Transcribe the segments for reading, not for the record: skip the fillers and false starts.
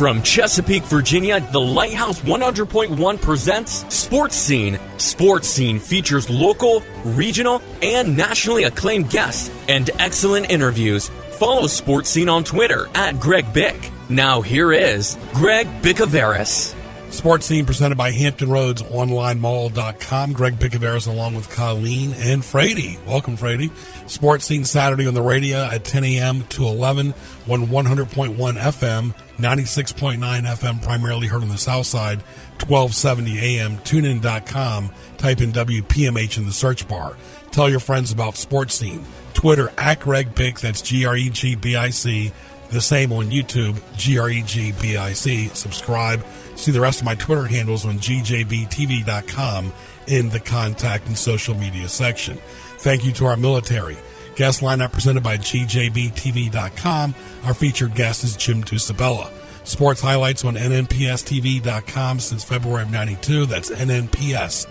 From Chesapeake, Virginia, the Lighthouse 100.1 presents Sports Scene. Sports Scene features local, regional, and nationally acclaimed guests and excellent interviews. Follow Sports Scene on Twitter at Greg Bick. Now here is Greg Bicouvaris. Sports Scene presented by Hampton Roads OnlineMall.com. Greg Bicouvaris along with Colleen and Frady. Welcome, Frady. Sports Scene Saturday on the radio at 10 a.m. to 11 on 100.1 FM, 96.9 FM, primarily heard on the South Side, 1270 AM, tunein.com. Type in WPMH in the search bar. Tell your friends about Sports Scene. Twitter at Greg Bick, that's GREGBIC. The same on YouTube, GREGBIC. Subscribe. See the rest of my Twitter handles on gjbtv.com in the contact and social media section. Thank you to our military. Guest lineup presented by gjbtv.com. Our featured guest is Jim Ducibella. Sports highlights on nnpstv.com since February of 92. That's nnpstv.com.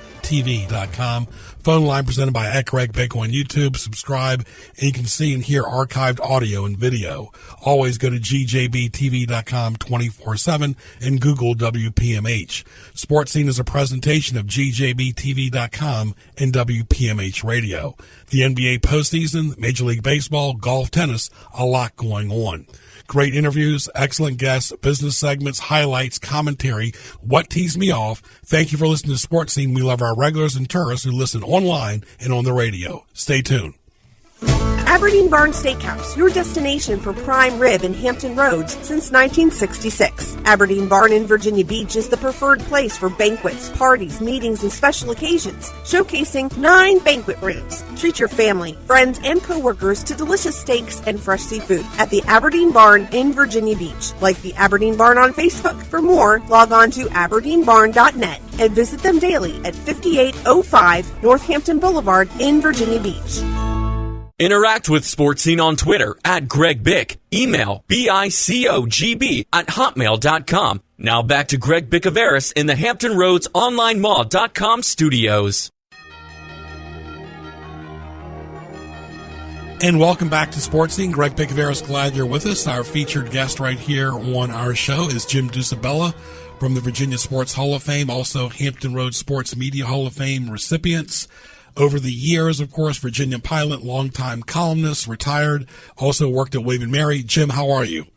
Phone line presented by Greg Bick on YouTube. Subscribe, and you can see and hear archived audio and video. Always go to gjbtv.com 24/7 and Google WPMH. Sports Scene is a presentation of gjbtv.com and WPMH Radio. The NBA postseason, Major League Baseball, golf, tennis, a lot going on. Great interviews, excellent guests, business segments, highlights, commentary. What teased me off? Thank you for listening to Sports Scene. We love our regulars and tourists who listen online and on the radio. Stay tuned. Aberdeen Barn Steakhouse, your destination for prime rib in Hampton Roads since 1966. Aberdeen Barn in Virginia Beach is the preferred place for banquets, parties, meetings, and special occasions, showcasing 9 banquet rooms. Treat your family, friends, and coworkers to delicious steaks and fresh seafood at the Aberdeen Barn in Virginia Beach. Like the Aberdeen Barn on Facebook. For more, log on to aberdeenbarn.net and visit them daily at 5805 Northampton Boulevard in Virginia Beach. Interact with Sports Scene on Twitter at Greg Bick. Email bicogb@hotmail.com. Now back to Greg Bicouvaris in the Hampton Roads OnlineMall.com studios. And welcome back to Sports Scene. Greg Bicouvaris, glad you're with us. Our featured guest right here on our show is Jim Ducibella from the Virginia Sports Hall of Fame, also Hampton Roads Sports Media Hall of Fame recipients. Over the years, of course, Virginia pilot, longtime columnist, retired, also worked at William & Mary. Jim, how are you?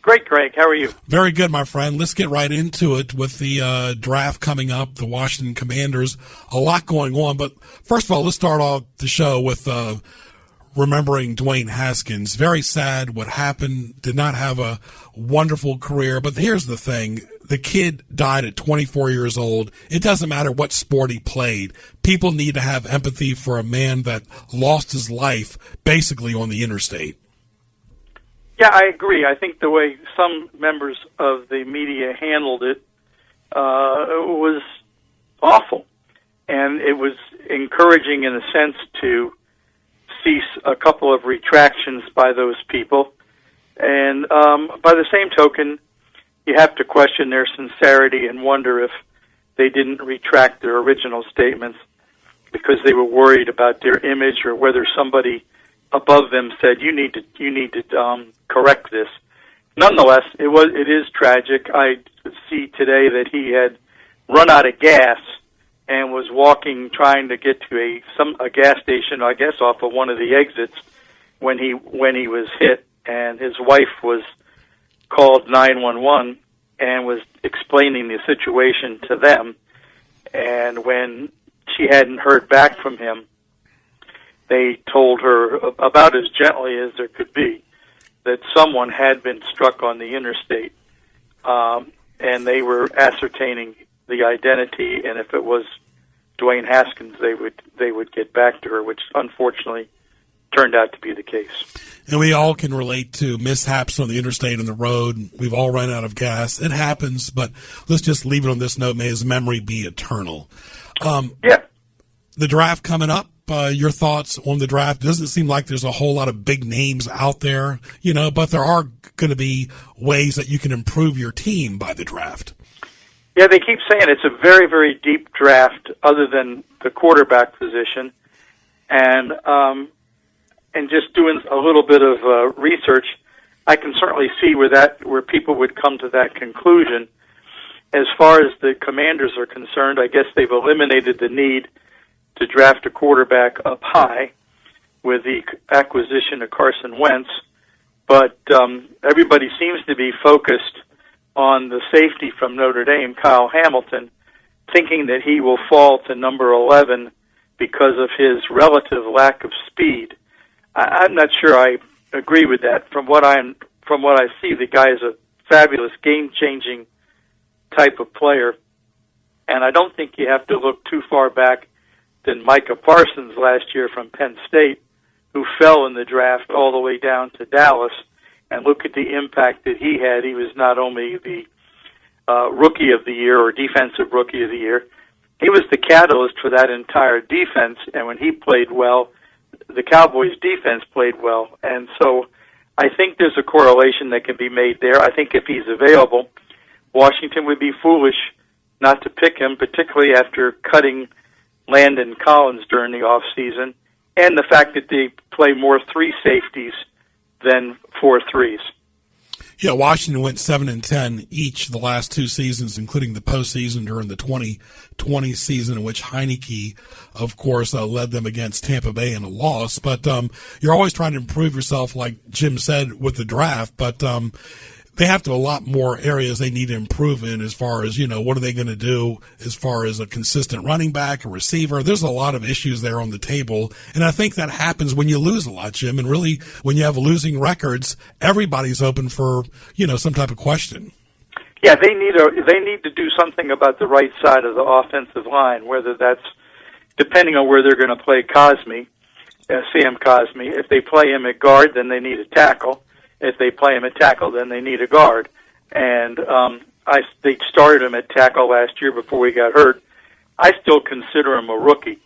Great, Greg. How are you? Very good, my friend. Let's get right into it with the draft coming up, the Washington Commanders. A lot going on, but first of all, let's start off the show with remembering Dwayne Haskins. Very sad what happened. Did not have a wonderful career, but here's the thing. The kid died at 24 years old. It doesn't matter what sport he played. People need to have empathy for a man that lost his life basically on the interstate. Yeah, I agree. I think the way some members of the media handled it was awful. And it was encouraging in a sense to see a couple of retractions by those people. And by the same token, you have to question their sincerity and wonder if they didn't retract their original statements because they were worried about their image or whether somebody above them said, you need to correct this. Nonetheless, it is tragic. I see today that he had run out of gas and was walking, trying to get to a gas station, I guess off of one of the exits when he was hit, and his wife was called 911 and was explaining the situation to them. And when she hadn't heard back from him, they told her about as gently as there could be that someone had been struck on the interstate, and they were ascertaining the identity, and if it was Dwayne Haskins, they would get back to her, which unfortunately turned out to be the case. And we all can relate to mishaps on the interstate and the road. We've all run out of gas. It happens, but let's just leave it on this note. May his memory be eternal. Yeah. The draft coming up, your thoughts on the draft? It doesn't seem like there's a whole lot of big names out there, but there are going to be ways that you can improve your team by the draft. Yeah, they keep saying it's a very, very deep draft other than the quarterback position. And just doing a little bit of research, I can certainly see where people would come to that conclusion. As far as the Commanders are concerned, I guess they've eliminated the need to draft a quarterback up high with the acquisition of Carson Wentz, but everybody seems to be focused on the safety from Notre Dame, Kyle Hamilton, thinking that he will fall to number 11 because of his relative lack of speed. I'm not sure I agree with that. From what I see, the guy is a fabulous game-changing type of player, and I don't think you have to look too far back than Micah Parsons last year from Penn State, who fell in the draft all the way down to Dallas, and look at the impact that he had. He was not only the Rookie of the Year or Defensive Rookie of the Year, he was the catalyst for that entire defense, and when he played well, the Cowboys' defense played well. And so I think there's a correlation that can be made there. I think if he's available, Washington would be foolish not to pick him, particularly after cutting Landon Collins during the offseason, and the fact that they play more 3 safeties than 4 threes. Yeah, Washington went 7-10 each the last 2 seasons, including the postseason during the 2020 season, in which Heineke, of course, led them against Tampa Bay in a loss. But you're always trying to improve yourself, like Jim said, with the draft. But they have to a lot more areas they need to improve in as far as, what are they going to do as far as a consistent running back, a receiver. There's a lot of issues there on the table. And I think that happens when you lose a lot, Jim. And really, when you have losing records, everybody's open for, some type of question. Yeah, they need to do something about the right side of the offensive line, whether that's depending on where they're going to play Sam Cosmi. If they play him at guard, then they need a tackle. If they play him at tackle, then they need a guard. And they started him at tackle last year before he got hurt. I still consider him a rookie,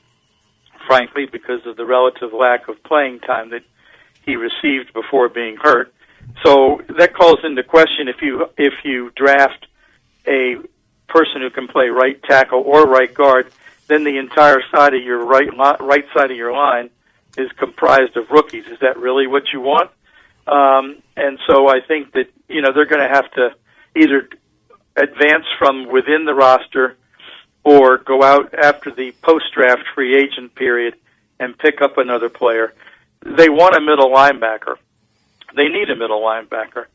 frankly, because of the relative lack of playing time that he received before being hurt. So that calls into question if you draft a person who can play right tackle or right guard, then the entire side of your right side of your line is comprised of rookies. Is that really what you want? And so I think that, they're going to have to either advance from within the roster or go out after the post-draft free agent period and pick up another player. They want a middle linebacker. They need a middle linebacker.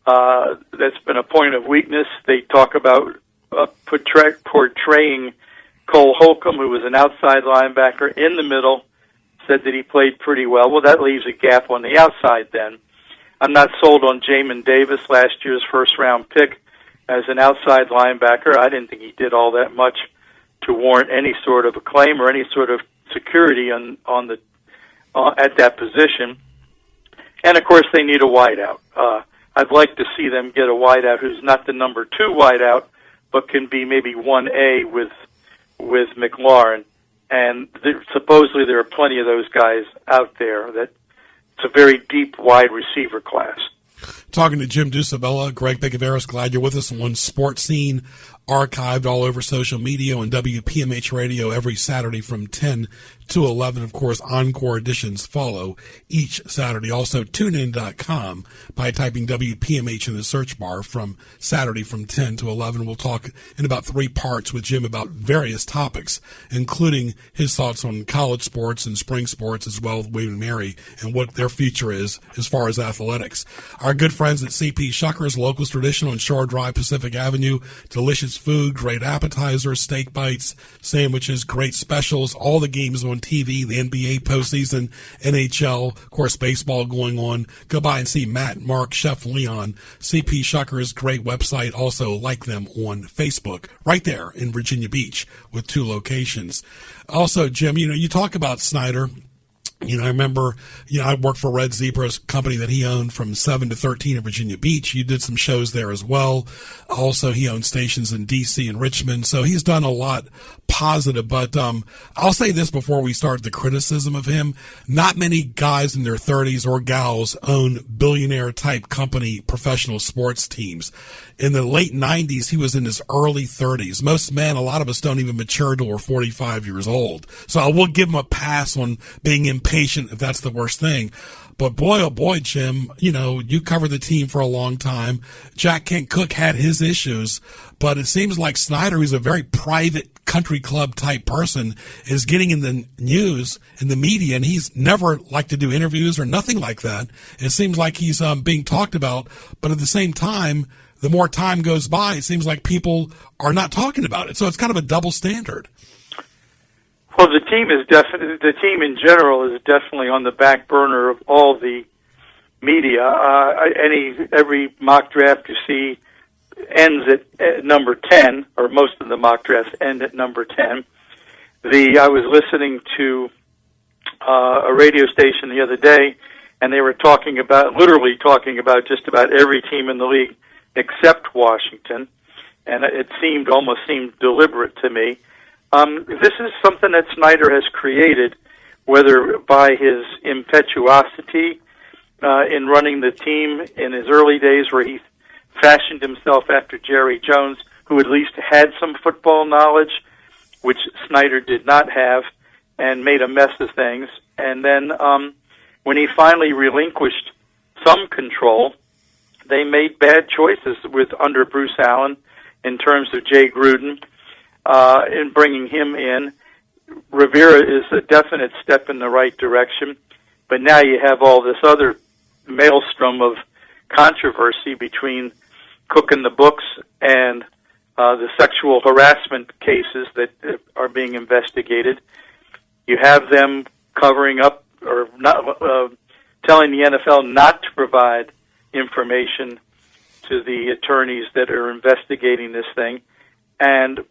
That's been a point of weakness. They talk about portraying Cole Holcomb, who was an outside linebacker, in the middle, said that he played pretty well. Well, that leaves a gap on the outside then. I'm not sold on Jamin Davis, last year's first-round pick, as an outside linebacker. I didn't think he did all that much to warrant any sort of a claim or any sort of security at that position. And, of course, they need a wideout. I'd like to see them get a wideout who's not the number 2 wideout, but can be maybe 1A with McLaurin. And supposedly there are plenty of those guys out there. That it's a very deep wide receiver class. Talking to Jim Ducibella, Greg Bicouvaris, glad you're with us on Sports Scene, archived all over social media on WPMH Radio every Saturday from 10 to 11. Of course, encore editions follow each Saturday. Also, tunein.com by typing WPMH in the search bar from Saturday from 10 to 11. We'll talk in about 3 parts with Jim about various topics, including his thoughts on college sports and spring sports, as well as William and Mary and what their future is as far as athletics. Our good friends at CP Shuckers, Locals Tradition on Shore Drive, Pacific Avenue. Delicious food, great appetizers, steak bites, sandwiches, great specials, all the games on TV, the NBA postseason, NHL, of course, baseball going on. Go by and see Matt, Mark, Chef Leon. CP Shuckers, great website. Also like them on Facebook, right there in Virginia Beach with 2 locations. Also, Jim, you talk about Snyder. I remember, I worked for Red Zebra's company that he owned from 7 to 13 in Virginia Beach. You did some shows there as well. Also, he owned stations in D.C. and Richmond. So he's done a lot positive. But I'll say this before we start the criticism of him. Not many guys in their 30s or gals own billionaire-type company professional sports teams. In the late 90s, he was in his early 30s. Most men, a lot of us don't even mature till we're 45 years old. So I will give him a pass on being impatient if that's the worst thing. But boy, oh boy, Jim, you covered the team for a long time. Jack Kent Cooke had his issues, but it seems like Snyder, who's a very private country club type person, is getting in the news, in the media, and he's never liked to do interviews or nothing like that. It seems like he's being talked about, but at the same time, the more time goes by, it seems like people are not talking about it. So it's kind of a double standard. Well, the team in general is definitely on the back burner of all the media. Every mock draft you see ends at number 10, or most of the mock drafts end at number 10. I was listening to a radio station the other day, and they were literally talking about just about every team in the league except Washington, and it almost seemed deliberate to me. This is something that Snyder has created, whether by his impetuosity in running the team in his early days, where he fashioned himself after Jerry Jones, who at least had some football knowledge, which Snyder did not have, and made a mess of things. And then when he finally relinquished some control, they made bad choices under Bruce Allen in terms of Jay Gruden. In bringing him in, Rivera is a definite step in the right direction, but now you have all this other maelstrom of controversy between Cook and the books and the sexual harassment cases that are being investigated. You have them covering up or not, telling the NFL not to provide information to the attorneys that are investigating this thing. And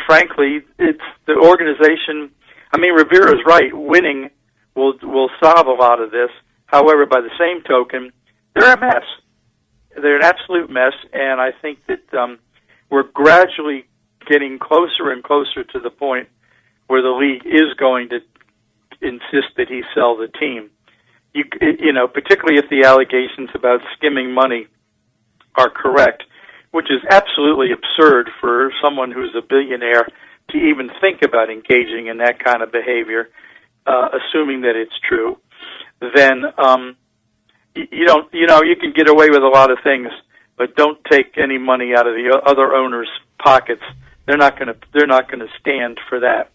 frankly, it's the organization. I mean, Rivera's right. Winning will solve a lot of this. However, by the same token, they're a mess. They're an absolute mess, and I think that we're gradually getting closer and closer to the point where the league is going to insist that he sell the team. Particularly if the allegations about skimming money are correct, which is absolutely absurd for someone who's a billionaire to even think about engaging in that kind of behavior, assuming that it's true. Then you can get away with a lot of things, but don't take any money out of the other owners' pockets. They're not going to stand for that.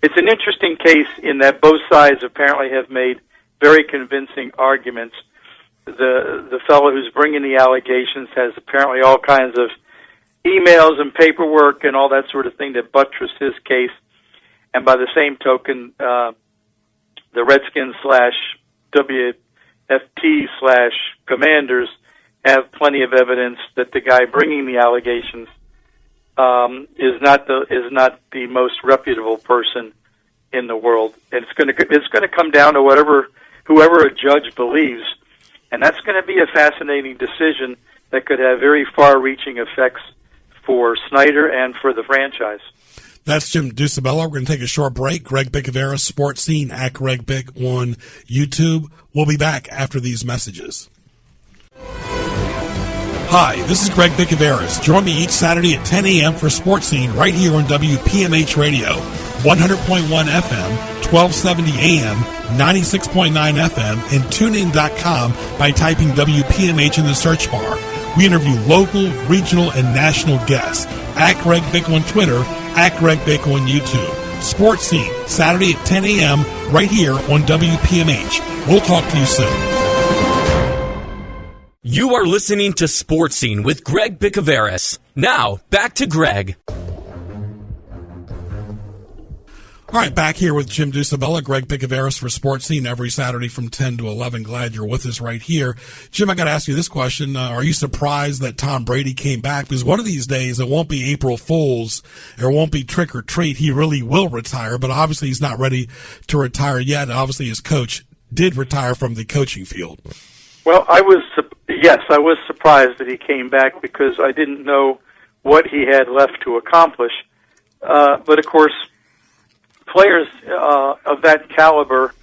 It's an interesting case in that both sides apparently have made very convincing arguments. The fellow who's bringing the allegations has apparently all kinds of emails and paperwork and all that sort of thing that buttress his case. And by the same token, the Redskins /WFT /Commanders have plenty of evidence that the guy bringing the allegations is not the most reputable person in the world. And it's going to come down to whoever a judge believes. And that's going to be a fascinating decision that could have very far-reaching effects for Snyder and for the franchise. That's Jim Ducibella. We're going to take a short break. Greg Bicouvaris, Sports Scene, at Greg Bick on YouTube. We'll be back after these messages. Hi, this is Greg Bicouvaris. Join me each Saturday at 10 a.m. for Sports Scene right here on WPMH Radio, 100.1 FM, 1270 AM, 96.9 FM, and tunein.com by typing WPMH in the search bar. We interview local, regional, and national guests. At Greg Bick on Twitter, at Greg Bick on YouTube. Sports Scene, Saturday at 10 a.m. right here on WPMH. We'll talk to you soon. You are listening to Sports Scene with Greg Bicouvaris. Now, back to Greg. All right, back here with Jim Ducibella, Greg Bicouvaris for Sports Scene every Saturday from 10 to 11. Glad you're with us right here. Jim, I got to ask you this question. Are you surprised that Tom Brady came back? Because one of these days, it won't be April Fool's, or it won't be trick or treat. He really will retire, but obviously he's not ready to retire yet. Obviously his coach did retire from the coaching field. Well, I was surprised that he came back because I didn't know what he had left to accomplish. But of course, players of that caliber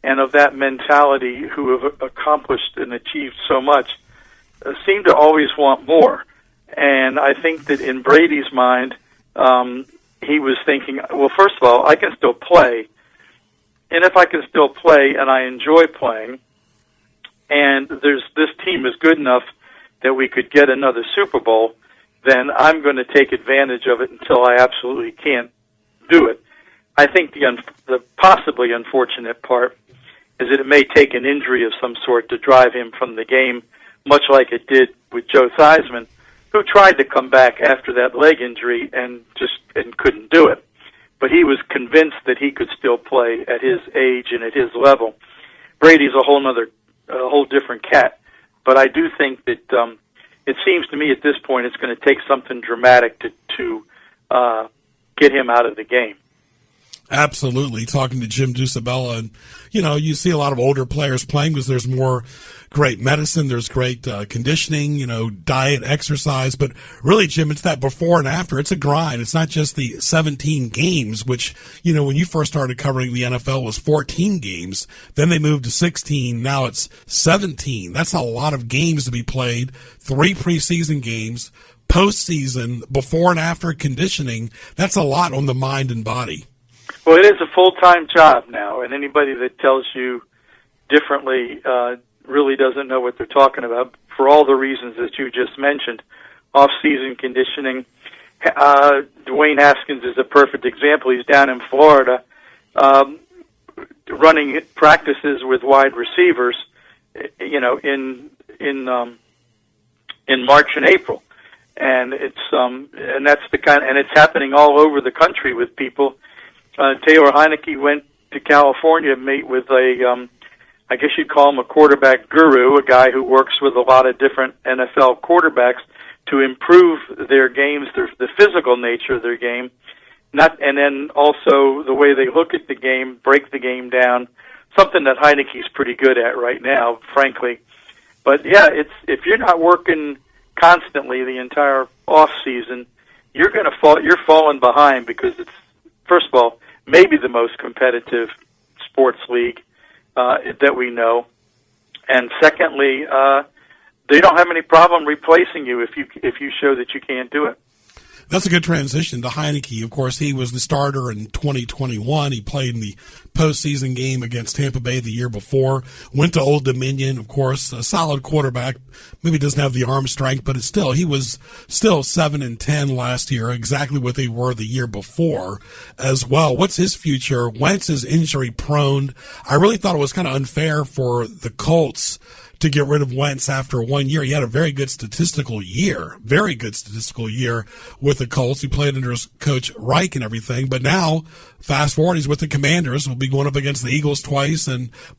and of that mentality who have accomplished and achieved so much seem to always want more. And I think that in Brady's mind, he was thinking, well, first of all, I can still play. And if I can still play and I enjoy playing, and this team is good enough that we could get another Super Bowl, then I'm going to take advantage of it until I absolutely can't do it. I think the possibly unfortunate part is that it may take an injury of some sort to drive him from the game, much like it did with Joe Theismann, who tried to come back after that leg injury and couldn't do it. But he was convinced that he could still play at his age and at his level. Brady's a whole different cat. But I do think that it seems to me at this point it's going to take something dramatic to get him out of the game. Absolutely. Talking to Jim Ducibella, and you see a lot of older players playing because there's more great medicine, there's great conditioning, diet, exercise, but really, Jim, it's that before and after. It's a grind. It's not just the 17 games, which, when you first started covering the NFL was 14 games. Then they moved to 16. Now it's 17. That's a lot of games to be played. 3 preseason games, postseason, before and after conditioning. That's a lot on the mind and body. Well, it is a full-time job now, and anybody that tells you differently really doesn't know what they're talking about for all the reasons that you just mentioned. Off-season conditioning. Dwayne Haskins is a perfect example. He's down in Florida running practices with wide receivers, in March and April. And and that's and it's happening all over the country with people. Taylor Heineke went to California to meet with I guess you'd call him a quarterback guru, a guy who works with a lot of different NFL quarterbacks to improve their games, the physical nature of their game, and then also the way they look at the game, break the game down, something that Heineke's pretty good at right now, frankly. But yeah, if you're not working constantly the entire off season, you're falling behind, because it's, first of all, maybe the most competitive sports league that we know, and secondly, they don't have any problem replacing you if you show that you can't do it. That's a good transition to Heineke. Of course, he was the starter in 2021. He played in the postseason game against Tampa Bay the year before. Went to Old Dominion, of course, a solid quarterback. Maybe doesn't have the arm strength, but he was still 7-10 last year, exactly what they were the year before as well. What's his future? Wentz is injury prone. I really thought it was kind of unfair for the Colts to get rid of Wentz after 1 year. He had a very good statistical year with the Colts. He played under his coach Reich and everything, but now, fast forward, he's with the Commanders. He'll be going up against the Eagles twice,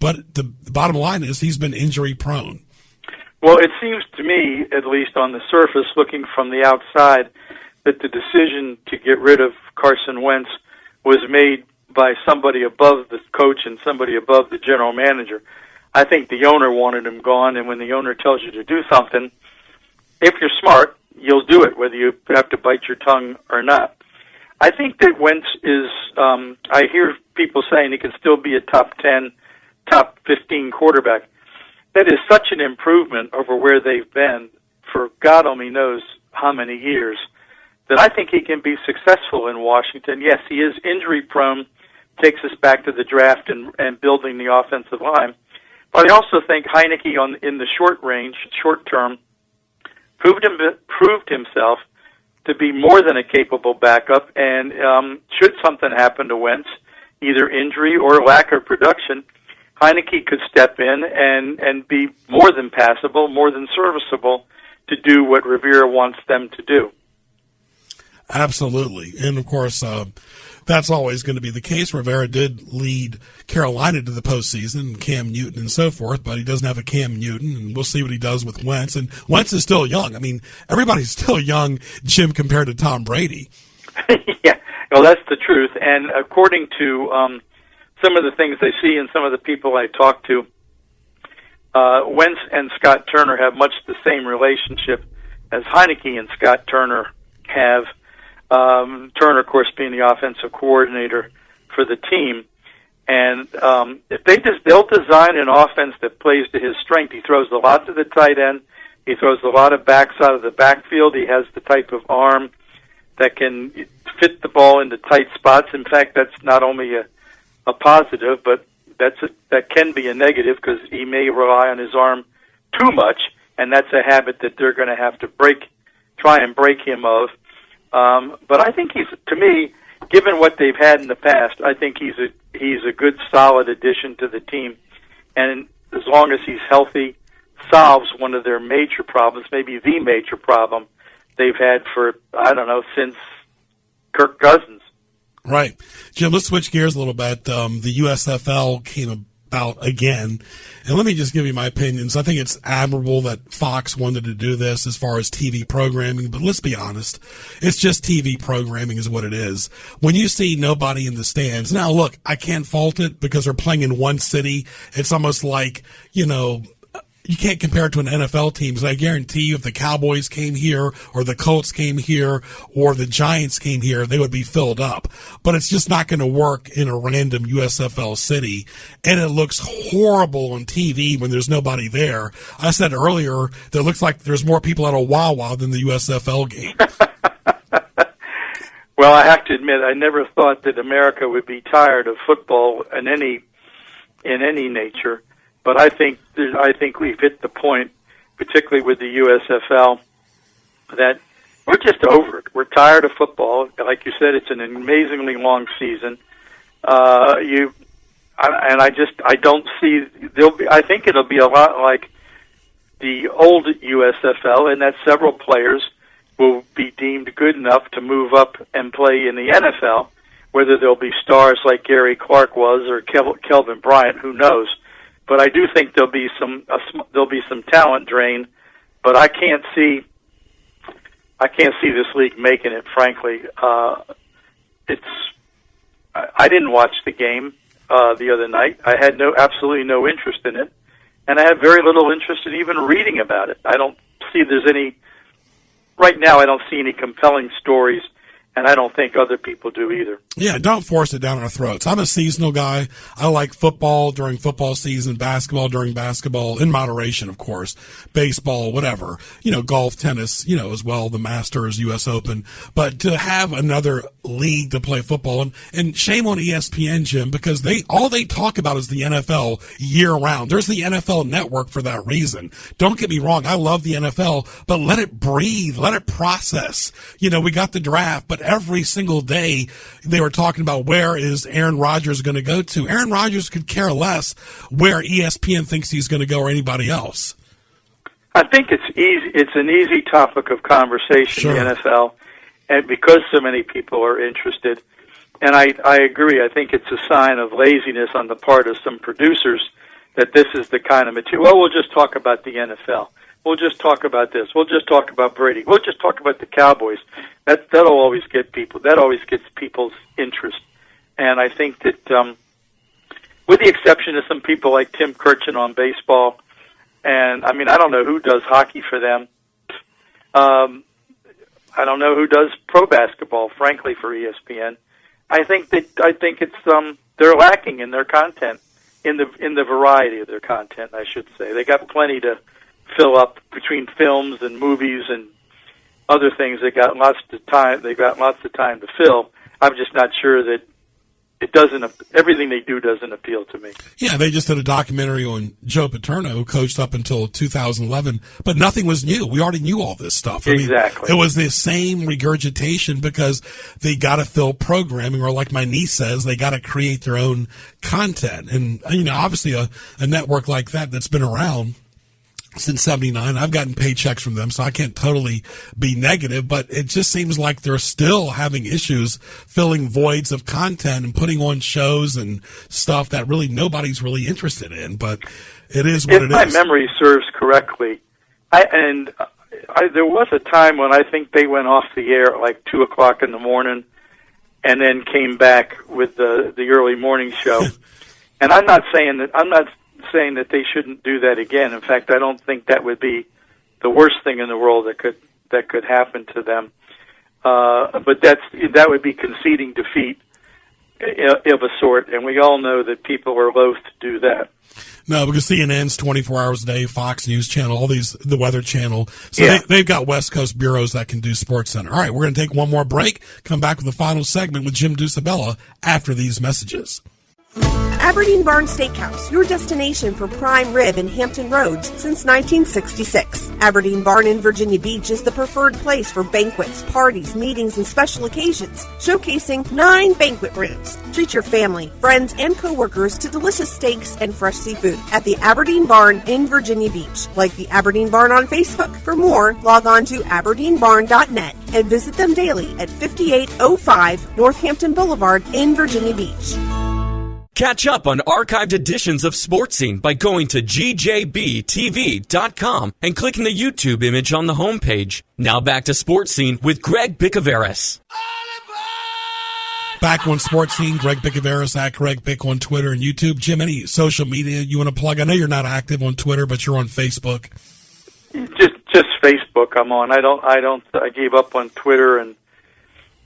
but the bottom line is he's been injury prone. Well, it seems to me, at least on the surface, looking from the outside, that the decision to get rid of Carson Wentz was made by somebody above the coach and somebody above the general manager. I think the owner wanted him gone, and when the owner tells you to do something, if you're smart, you'll do it, whether you have to bite your tongue or not. I think that Wentz is, I hear people saying he can still be a top 10, top 15 quarterback. That is such an improvement over where they've been for God only knows how many years, that I think he can be successful in Washington. Yes, he is injury prone, takes us back to the draft and building the offensive line. But I also think Heineke in the short term, proved himself to be more than a capable backup, and should something happen to Wentz, either injury or lack of production, Heineke could step in and be more than passable, more than serviceable to do what Rivera wants them to do. Absolutely. And, of course, that's always going to be the case. Rivera did lead Carolina to the postseason, Cam Newton and so forth, but he doesn't have a Cam Newton, and we'll see what he does with Wentz. And Wentz is still young. I mean, everybody's still young, Jim, compared to Tom Brady. Yeah, well, that's the truth. And according to some of the things I see and some of the people I talk to, Wentz and Scott Turner have much the same relationship as Heineke and Scott Turner have. Turner, of course, being the offensive coordinator for the team. And if they'll design an offense that plays to his strength. He throws a lot to the tight end. He throws a lot of backs out of the backfield. He has the type of arm that can fit the ball into tight spots. In fact, that's not only a positive, but that can be a negative because he may rely on his arm too much, and that's a habit that they're going to have to try and break him of. But I think to me, given what they've had in the past, I think he's a good, solid addition to the team, and as long as he's healthy, solves one of their major problems, maybe the major problem they've had for, I don't know, since Kirk Cousins. Right. Jim, let's switch gears a little bit. The USFL came about again, and let me just give you my opinions. I think it's admirable that Fox wanted to do this as far as TV programming, but let's be honest, it's just TV programming is what it is. When you see nobody in the stands, now look, I can't fault it because they're playing in one city. It's almost like, you can't compare it to an NFL team, because I guarantee you if the Cowboys came here or the Colts came here or the Giants came here, they would be filled up. But it's just not going to work in a random USFL city. And it looks horrible on TV when there's nobody there. I said earlier that it looks like there's more people at a Wawa than the USFL game. Well, I have to admit, I never thought that America would be tired of football in any nature. But I think we've hit the point, particularly with the USFL, that we're just over it. We're tired of football. Like you said, it's an amazingly long season. I don't see I think it'll be a lot like the old USFL, in that several players will be deemed good enough to move up and play in the NFL. Whether they'll be stars like Gary Clark was or Kelvin Bryant, who knows? But I do think there'll be some talent drain, but I can't see this league making it. Frankly, I didn't watch the game the other night. I had absolutely no interest in it, and I have very little interest in even reading about it. I don't see right now. I don't see any compelling stories. And I don't think other people do either. Yeah, don't force it down our throats. I'm a seasonal guy. I like football during football season, basketball during basketball, in moderation, of course, baseball, whatever, golf, tennis, as well, the Masters, U.S. Open. But to have another league to play football, and shame on ESPN, Jim, because all they talk about is the NFL year-round. There's the NFL Network for that reason. Don't get me wrong. I love the NFL, but let it breathe. Let it process. We got the draft, but every single day they were talking about where is Aaron Rodgers going to go to. Aaron Rodgers could care less where ESPN thinks he's going to go or anybody else. I think it's easy. It's an easy topic of conversation, sure. The NFL, and because so many people are interested. And I agree. I think it's a sign of laziness on the part of some producers that this is the kind of material. Well, we'll just talk about the NFL. We'll just talk about this. We'll just talk about Brady. We'll just talk about the Cowboys. That'll always get people. That always gets people's interest. And I think that, with the exception of some people like Tim Kirchin on baseball, and I don't know who does hockey for them. I don't know who does pro basketball, frankly, for ESPN. I think it's they're lacking in their content, in the variety of their content, I should say. They got plenty to fill up between films and movies and other things. They got lots of time to fill. I'm just not sure that everything they do doesn't appeal to me. Yeah, they just did a documentary on Joe Paterno, who coached up until 2011, but nothing was new. We already knew all this stuff. Exactly. It was the same regurgitation because they got to fill programming, or like my niece says, they got to create their own content. And, obviously a network like that's been around since 79. I've gotten paychecks from them, so I can't totally be negative, but it just seems like they're still having issues filling voids of content and putting on shows and stuff that really nobody's really interested in, but it is what it is. If my memory serves correctly, there was a time when I think they went off the air at like 2 o'clock in the morning and then came back with the early morning show. And I'm not saying that they shouldn't do that again. In fact, I don't think that would be the worst thing in the world that could happen to them. But that would be conceding defeat of a sort, and we all know that people are loath to do that. No, because CNN's 24 hours a day, Fox News Channel, the Weather Channel. So they've got West Coast bureaus that can do Sports Center. All right, we're going to take one more break, come back with the final segment with Jim Ducibella after these messages. Aberdeen Barn Steakhouse, your destination for prime rib in Hampton Roads since 1966. Aberdeen Barn in Virginia Beach is the preferred place for banquets, parties, meetings, and special occasions, showcasing 9 banquet rooms. Treat your family, friends, and coworkers to delicious steaks and fresh seafood at the Aberdeen Barn in Virginia Beach. Like the Aberdeen Barn on Facebook. For more, log on to aberdeenbarn.net and visit them daily at 5805 Northampton Boulevard in Virginia Beach. Catch up on archived editions of Sports Scene by going to gjbtv.com and clicking the YouTube image on the homepage. Now back to Sports Scene with Greg Bicouvaris. Back on Sports Scene, Greg Bicouvaris at Greg Bick on Twitter and YouTube. Jim, any social media you want to plug? I know you're not active on Twitter, but you're on Facebook. Just Facebook. I'm on. I gave up on Twitter and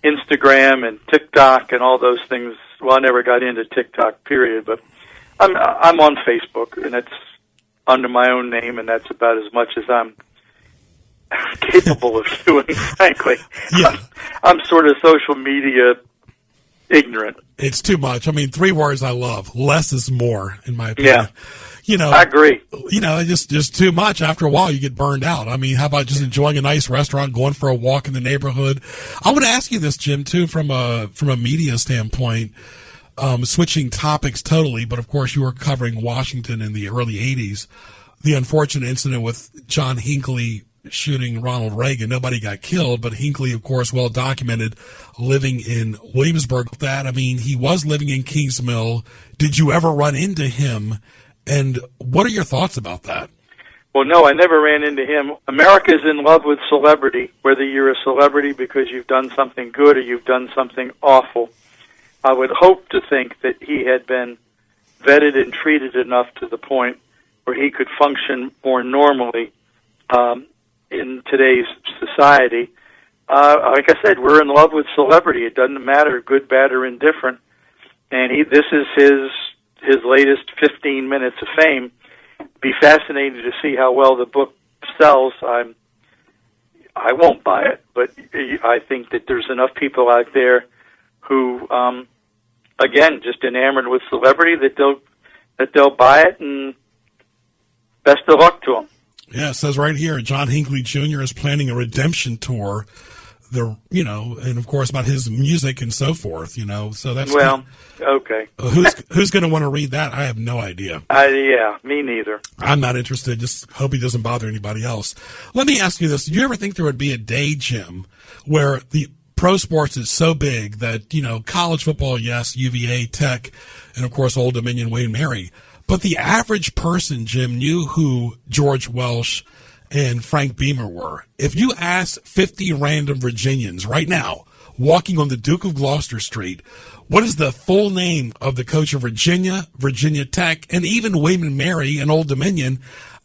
Instagram and TikTok and all those things. Well, I never got into TikTok, period. But I'm on Facebook, and it's under my own name, and that's about as much as I'm capable of doing. Frankly, yeah. I'm sort of social media ignorant. It's too much. I mean, 3 words I love. Less is more, in my opinion. Yeah. You know, I agree. You know, it's just too much. After a while, you get burned out. I mean, how about just enjoying a nice restaurant, going for a walk in the neighborhood? I want to ask you this, Jim, too, from a media standpoint, switching topics totally. But of course, you were covering Washington in the early '80s. The unfortunate incident with John Hinckley shooting Ronald Reagan. Nobody got killed, but Hinckley, of course, well documented, living in Williamsburg. I mean, he was living in Kings Mill. Did you ever run into him? And what are your thoughts about that? Well, no, I never ran into him. America's in love with celebrity, whether you're a celebrity because you've done something good or you've done something awful. I would hope to think that he had been vetted and treated enough to the point where he could function more normally in today's society. Like I said, we're in love with celebrity. It doesn't matter, good, bad, or indifferent. And this is his latest 15 minutes of fame. Be fascinated to see how well the book sells. I won't buy it, but I think that there's enough people out there who, again, just enamored with celebrity that they'll buy it, and best of luck to them. Yeah, it says right here, John Hinckley Jr. is planning a redemption tour. And of course about his music and so forth. So that's okay. Who's going to want to read that? I have no idea. Yeah, me neither. I'm not interested. Just hope he doesn't bother anybody else. Let me ask you this: do you ever think there would be a day, Jim, where the pro sports is so big that college football, yes, UVA, Tech, and of course Old Dominion, Wayne Mary, but the average person, Jim, knew who George Welsh and Frank Beamer were? If you ask 50 random Virginians right now, walking on the Duke of Gloucester Street, what is the full name of the coach of Virginia, Virginia Tech, and even Wayne and Mary and Old Dominion,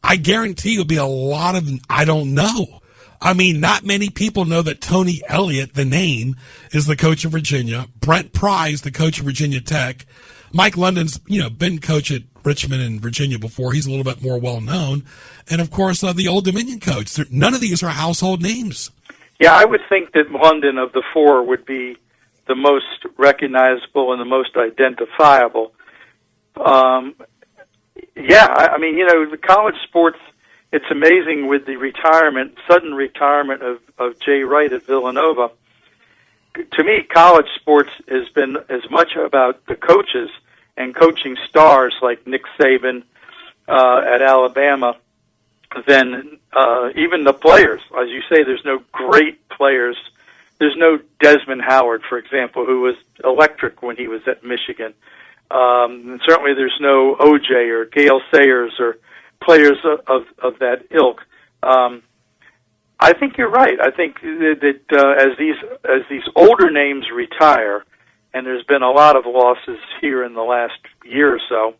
I guarantee you'll be a lot of, I don't know. I mean, not many people know that Tony Elliott, the name, is the coach of Virginia. Brent Pry's the coach of Virginia Tech. Mike London's, been coach at Richmond and Virginia before. He's a little bit more well-known. And, of course, the Old Dominion coach. None of these are household names. Yeah, I would think that London of the 4 would be the most recognizable and the most identifiable. The college sports, it's amazing with the sudden retirement of Jay Wright at Villanova. To me, college sports has been as much about the coaches and coaching stars like Nick Saban at Alabama than even the players. As you say, there's no great players. There's no Desmond Howard, for example, who was electric when he was at Michigan. And certainly there's no O.J. or Gale Sayers or players of that ilk. I think you're right. I think that as these older names retire, and there's been a lot of losses here in the last year or so,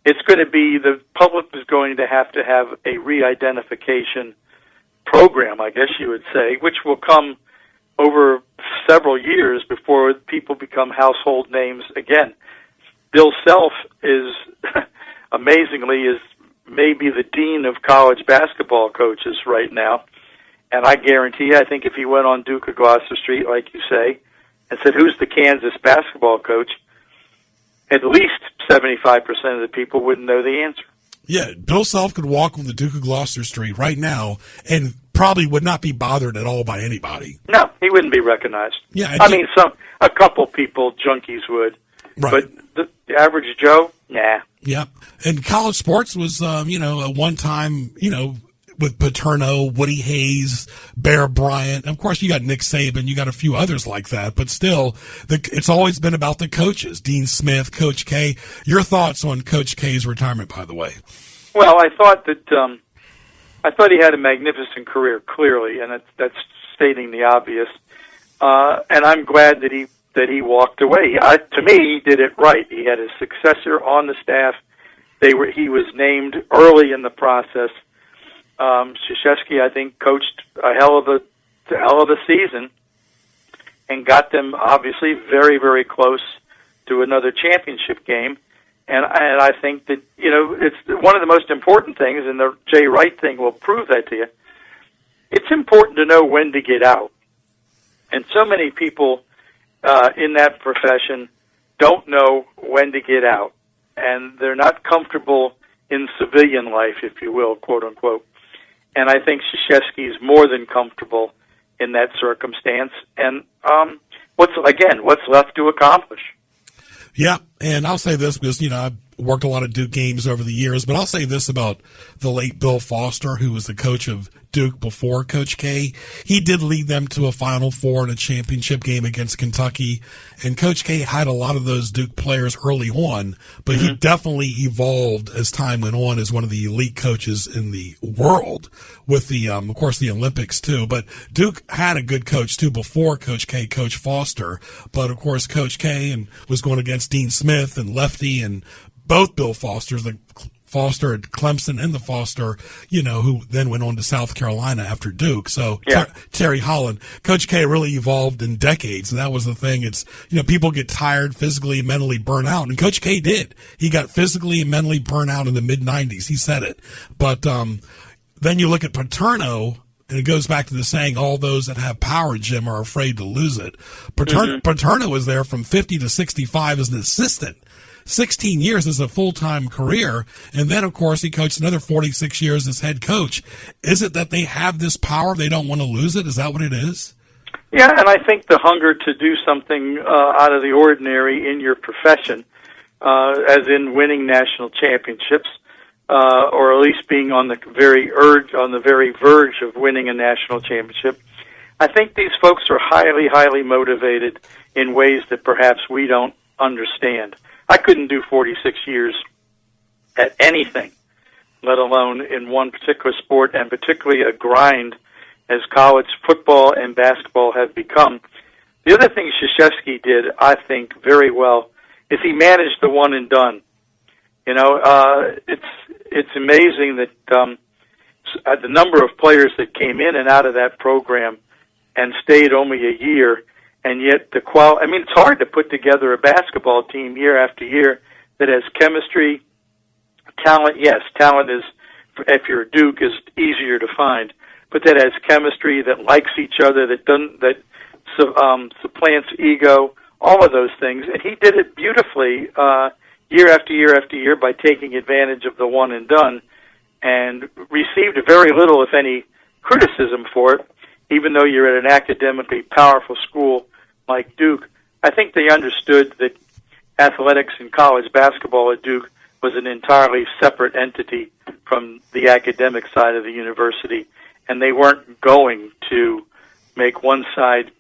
it's going to be, the public is going to have a re-identification program, I guess you would say, which will come over several years before people become household names again. Bill Self is, amazingly, is maybe the dean of college basketball coaches right now. And I guarantee, I think if he went on Duke of Gloucester Street, like you say, and said, who's the Kansas basketball coach? at least 75% of the people wouldn't know the answer. Yeah, Bill Self could walk on the Duke of Gloucester Street right now and probably would not be bothered at all by anybody. No, he wouldn't be recognized. Yeah, I mean, a couple people, junkies would, right. But the average Joe, nah. Yep. And college sports was, at one time, with Paterno, Woody Hayes, Bear Bryant. Of course, you got Nick Saban, you got a few others like that, but still, it's always been about the coaches, Dean Smith, Coach K. Your thoughts on Coach K's retirement, by the way? Well, I thought he had a magnificent career, clearly, and that's stating the obvious. And I'm glad that he walked away. To me, he did it right. He had a successor on the staff. He was named early in the process. Krzyzewski, I think, coached a hell of a season and got them obviously very, very close to another championship game. And I think that, it's one of the most important things, and the Jay Wright thing will prove that to you. It's important to know when to get out. And so many people in that profession don't know when to get out. And they're not comfortable in civilian life, if you will, quote unquote. And I think Krzyzewski is more than comfortable in that circumstance. And what's left to accomplish? Yeah, and I'll say this because, I've worked a lot of Duke games over the years, but I'll say this about the late Bill Foster, who was the coach of Duke before Coach K. He did lead them to a Final Four and a championship game against Kentucky, and Coach K had a lot of those Duke players early on, but he definitely evolved as time went on as one of the elite coaches in the world with the, of course, the Olympics too. But Duke had a good coach too before Coach K, Coach Foster. But of course, Coach K was going against Dean Smith and Lefty and both Bill Fosters, the Foster at Clemson and the Foster, who then went on to South Carolina after Duke. So yeah. Terry Holland, Coach K really evolved in decades, and that was the thing. It's, people get tired, physically and mentally burn out, and Coach K did. He got physically and mentally burnt out in the mid-'90s. He said it. But then you look at Paterno, and it goes back to the saying, all those that have power, Jim, are afraid to lose it. Paterno was there from 50 to 65 as an assistant. 16 years as a full-time career, and then, of course, he coached another 46 years as head coach. Is it that they have this power, they don't want to lose it? Is that what it is? Yeah, and I think the hunger to do something out of the ordinary in your profession, as in winning national championships, or at least being on the very verge of winning a national championship. I think these folks are highly, highly motivated in ways that perhaps we don't understand. I couldn't do 46 years at anything, let alone in one particular sport, and particularly a grind as college football and basketball have become. The other thing Krzyzewski did, I think, very well, is he managed the one and done. It's amazing that the number of players that came in and out of that program and stayed only a year. And yet the quality, it's hard to put together a basketball team year after year that has chemistry, talent. Yes, talent is, if you're a Duke, is easier to find, but that has chemistry, that likes each other, that supplants ego, all of those things. And he did it beautifully year after year after year by taking advantage of the one and done, and received very little, if any, criticism for it, even though you're at an academically powerful school like Duke. I think they understood that athletics and college basketball at Duke was an entirely separate entity from the academic side of the university, and they weren't going to make one side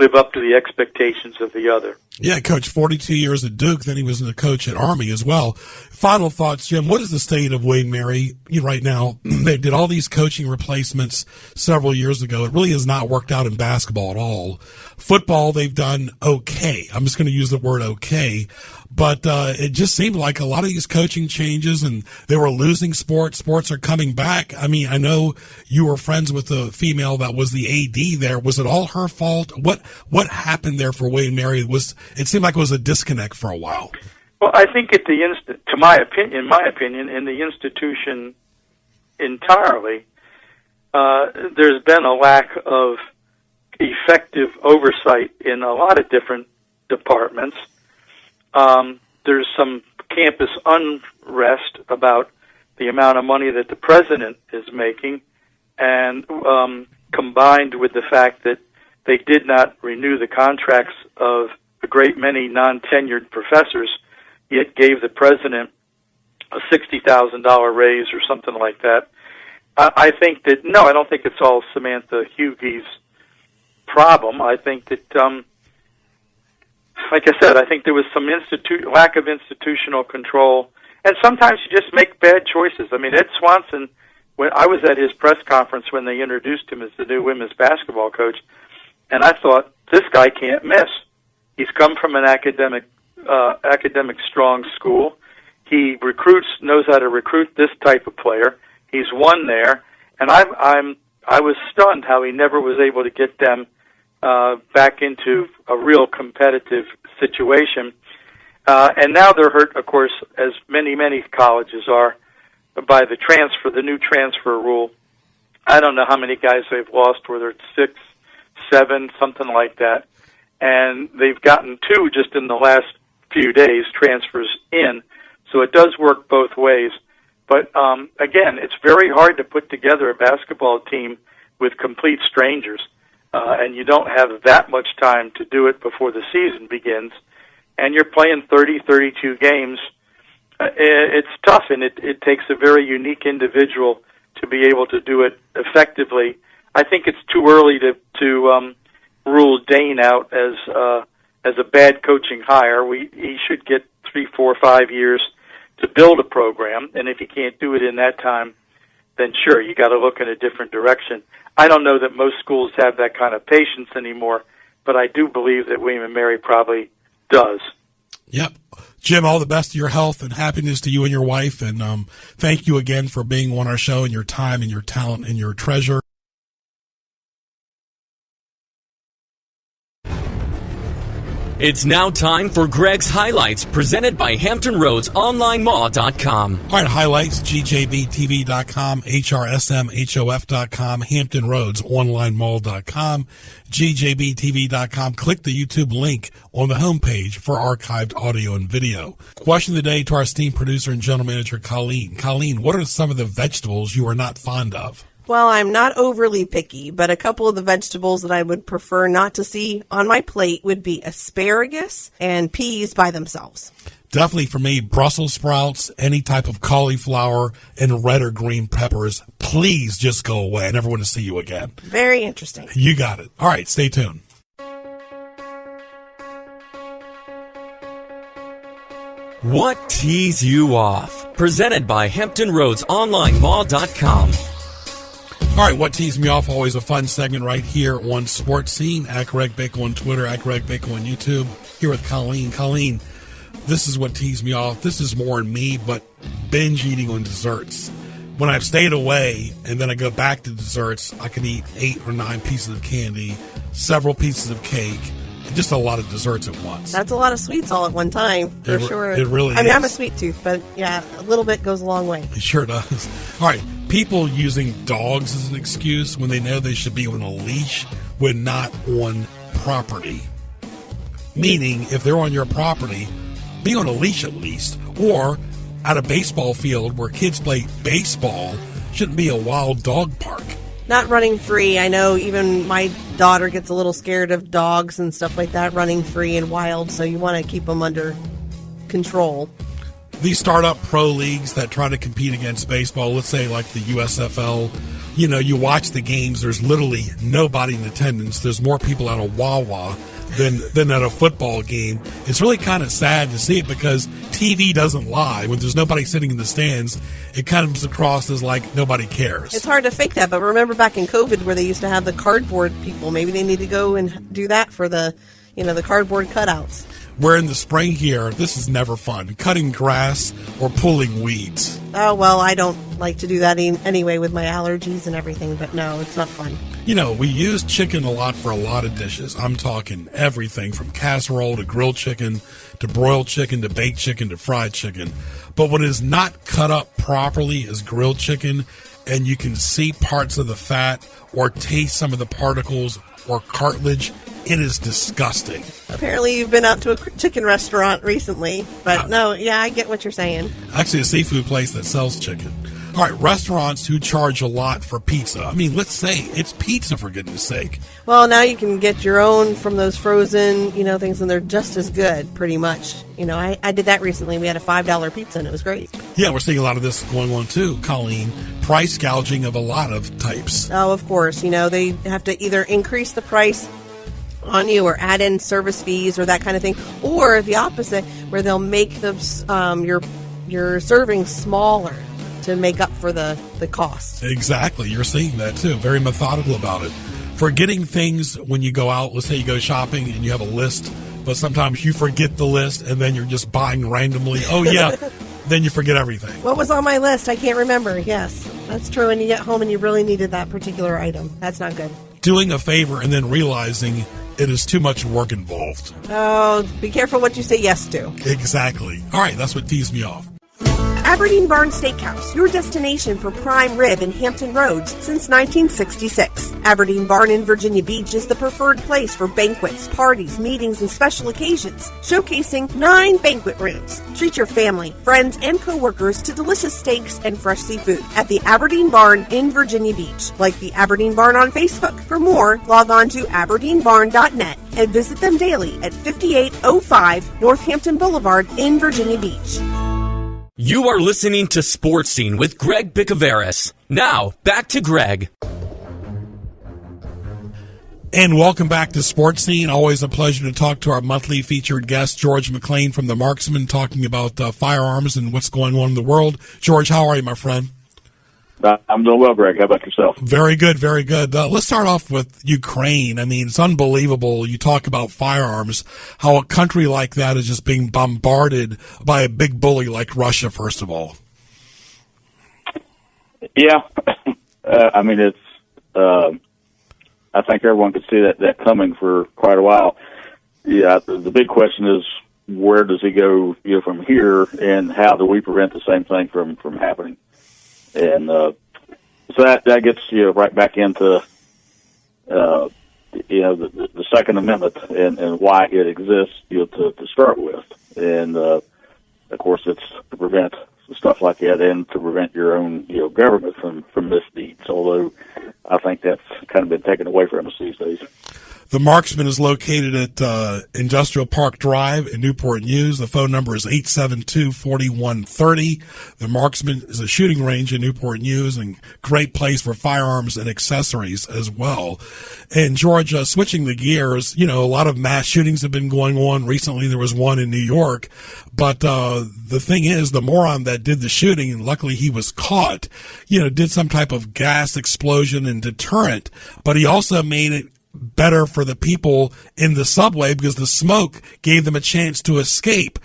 live up to the expectations of the other. Yeah, coach, 42 years at Duke, then he was the coach at Army as well. Final thoughts, Jim, what is the state of Wade Mary right now? They did all these coaching replacements several years ago. It really has not worked out in basketball at all. Football, they've done okay. I'm just going to use the word okay. But it just seemed like a lot of these coaching changes, and they were losing sports. Sports are coming back. I mean, I know you were friends with the female that was the AD there. Was it all her fault? What happened there for Wade Mary? It seemed like it was a disconnect for a while. Well, I think at the in my opinion, in the institution entirely, there's been a lack of effective oversight in a lot of different departments. there's some campus unrest about the amount of money that the president is making, and combined with the fact that they did not renew the contracts of a great many non-tenured professors, yet gave the president a $60,000 raise or something like that. I think that, no, I don't think it's all Samantha Hughey's problem. I think that, like I said, I think there was some lack of institutional control, and sometimes you just make bad choices. I mean, Ed Swanson, when I was at his press conference when they introduced him as the new women's basketball coach, and I thought, this guy can't miss. He's come from an academic strong school. He knows how to recruit this type of player. He's won there, and I was stunned how he never was able to get them back into a real competitive situation. And now they're hurt, of course, as many colleges are, by the new transfer rule. I don't know how many guys they've lost, whether it's 6, 7, something like that. And they've gotten 2 just in the last few days, transfers in. So it does work both ways. But, again, it's very hard to put together a basketball team with complete strangers. And you don't have that much time to do it before the season begins. And you're playing 30, 32 games. It's tough, and it takes a very unique individual to be able to do it effectively. I think it's too early to rule Dane out as a bad coaching hire. He should get 3, 4, 5 years to build a program, and if he can't do it in that time, then sure, you got to look in a different direction. I don't know that most schools have that kind of patience anymore, but I do believe that William & Mary probably does. Yep. Jim, all the best to your health and happiness to you and your wife, and thank you again for being on our show and your time and your talent and your treasure. It's now time for Greg's Highlights, presented by HamptonRoadsOnlineMall.com. All right, highlights, GJBTV.com, HRSMHOF.com, HamptonRoadsOnlineMall.com, GJBTV.com. Click the YouTube link on the homepage for archived audio and video. Question of the day to our esteemed producer and general manager, Colleen. Colleen, what are some of the vegetables you are not fond of? Well, I'm not overly picky, but a couple of the vegetables that I would prefer not to see on my plate would be asparagus and peas by themselves. Definitely for me, Brussels sprouts, any type of cauliflower, and red or green peppers. Please just go away. I never want to see you again. Very interesting. You got it. All right, stay tuned. What Tees You Off? Presented by HamptonRoadsOnlineMall.com. All right, what tees me off? Always a fun segment right here on Sports Scene. At Greg Bacon on Twitter, at Greg Bacon on YouTube. Here with Colleen. Colleen, this is what tees me off. This is more in me, but binge eating on desserts. When I've stayed away and then I go back to desserts, I can eat 8 or 9 pieces of candy, several pieces of cake, and just a lot of desserts at once. That's a lot of sweets all at one time, for sure. It really is. I mean, I'm a sweet tooth, but yeah, a little bit goes a long way. It sure does. All right. People using dogs as an excuse when they know they should be on a leash when not on property. Meaning, if they're on your property, be on a leash at least. Or at a baseball field where kids play baseball, shouldn't be a wild dog park. Not running free. I know even my daughter gets a little scared of dogs and stuff like that, running free and wild, so you want to keep them under control. These startup pro leagues that try to compete against baseball, let's say like the USFL, you know, you watch the games, there's literally nobody in attendance. There's more people at a Wawa than at a football game. It's really kind of sad to see it because TV doesn't lie. When there's nobody sitting in the stands, it comes across as like nobody cares. It's hard to fake that, but remember back in COVID where they used to have the cardboard people. Maybe they need to go and do that for the cardboard cutouts. We're in the spring here. This is never fun. Cutting grass or pulling weeds. Oh, well, I don't like to do that anyway with my allergies and everything, but no, it's not fun. You know, we use chicken a lot for a lot of dishes. I'm talking everything from casserole to grilled chicken to broiled chicken to baked chicken to fried chicken. But what is not cut up properly is grilled chicken, and you can see parts of the fat or taste some of the particles or cartilage. It is disgusting. Apparently you've been out to a chicken restaurant recently. But no, yeah, I get what you're saying. Actually, a seafood place that sells chicken. All right, restaurants who charge a lot for pizza. I mean, let's say it's pizza, for goodness sake. Well, now you can get your own from those frozen, things, and they're just as good, pretty much. I did that recently. We had a $5 pizza, and it was great. Yeah, we're seeing a lot of this going on, too, Colleen. Price gouging of a lot of types. Oh, of course. They have to either increase the price on you or add in service fees or that kind of thing, or the opposite, where they'll make your serving smaller to make up for the cost. Exactly. You're seeing that, too. Very methodical about it. Forgetting things when you go out, let's say you go shopping and you have a list, but sometimes you forget the list and then you're just buying randomly. Oh, yeah. Then you forget everything. What was on my list? I can't remember. Yes, that's true. And you get home and you really needed that particular item. That's not good. Doing a favor and then realizing it is too much work involved. Oh, be careful what you say yes to. Exactly. All right, that's what teased me off. Aberdeen Barn Steakhouse, your destination for prime rib in Hampton Roads since 1966. Aberdeen Barn in Virginia Beach is the preferred place for banquets, parties, meetings, and special occasions, showcasing 9 banquet rooms. Treat your family, friends, and coworkers to delicious steaks and fresh seafood at the Aberdeen Barn in Virginia Beach. Like the Aberdeen Barn on Facebook. For more, log on to aberdeenbarn.net and visit them daily at 5805 Northampton Boulevard in Virginia Beach. You are listening to Sports Scene with Greg Bicouvaris. Now, back to Greg. And welcome back to Sports Scene. Always a pleasure to talk to our monthly featured guest, George McClain from the Marksman, talking about firearms and what's going on in the world. George, how are you, my friend? I'm doing well, Greg. How about yourself? Very good, very good. Let's start off with Ukraine. I mean, it's unbelievable. You talk about firearms, how a country like that is just being bombarded by a big bully like Russia, first of all. Yeah. I mean, it's, I think everyone could see that coming for quite a while. Yeah, the big question is, where does he go, from here, and how do we prevent the same thing from happening? And so that gets right back into the Second Amendment and why it exists to start with, and of course it's to prevent stuff like that and to prevent your own government from misdeeds. Although I think that's kind of been taken away from us these days. The Marksman is located at Industrial Park Drive in Newport News. The phone number is 872-4130. The Marksman is a shooting range in Newport News and great place for firearms and accessories as well. And George, switching the gears, a lot of mass shootings have been going on. Recently there was one in New York. But the thing is, the moron that did the shooting, and luckily he was caught, did some type of gas explosion and deterrent. But he also made it better for the people in the subway because the smoke gave them a chance to escape.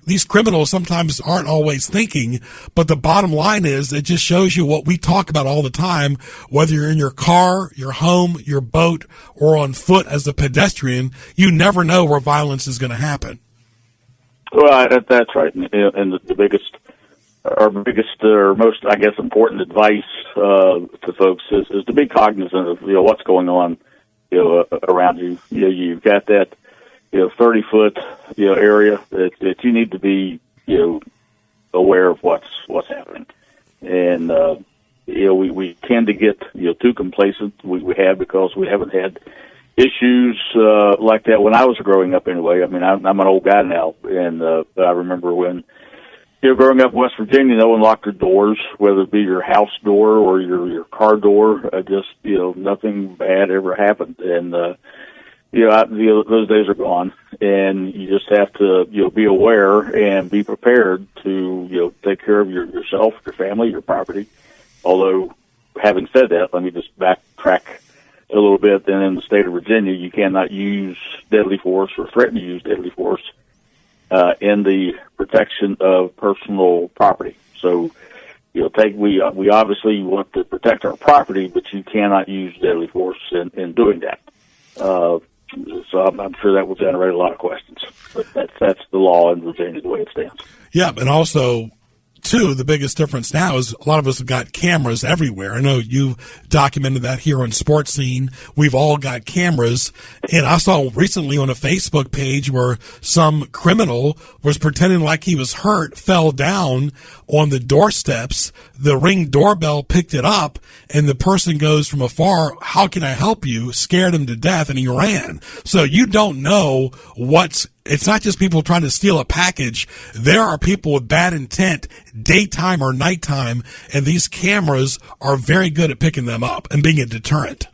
These criminals sometimes aren't always thinking, but the bottom line is it just shows you what we talk about all the time, whether you're in your car, your home, your boat, or on foot as a pedestrian, you never know where violence is going to happen. Well, that's right. And the biggest or most, I guess, important advice to folks is to be cognizant of what's going on around you. You've got that 30-foot area that you need to be aware of what's happening. And we tend to get too complacent. We have, because we haven't had issues like that when I was growing up. Anyway, I mean, I'm an old guy now, and I remember when growing up in West Virginia, no one locked their doors, whether it be your house door or your car door. Nothing bad ever happened. And, those days are gone, and you just have to, be aware and be prepared to, take care of yourself, your family, your property. Although, having said that, let me just backtrack a little bit. And in the state of Virginia, you cannot use deadly force or threaten to use deadly force in the protection of personal property. So, we obviously want to protect our property, but you cannot use deadly force in doing that. So I'm sure that will generate a lot of questions. But that's the law in Virginia, the way it stands. Yeah, and also too, the biggest difference now is a lot of us have got cameras everywhere. I know you've documented that here on Sports Scene. We've all got cameras. And I saw recently on a Facebook page where some criminal was pretending like he was hurt, fell down on the doorsteps. The Ring doorbell picked it up, and the person goes from afar, "How can I help you?" Scared him to death, and he ran. So you don't know it's not just people trying to steal a package. There are people with bad intent, daytime or nighttime, and these cameras are very good at picking them up and being a deterrent.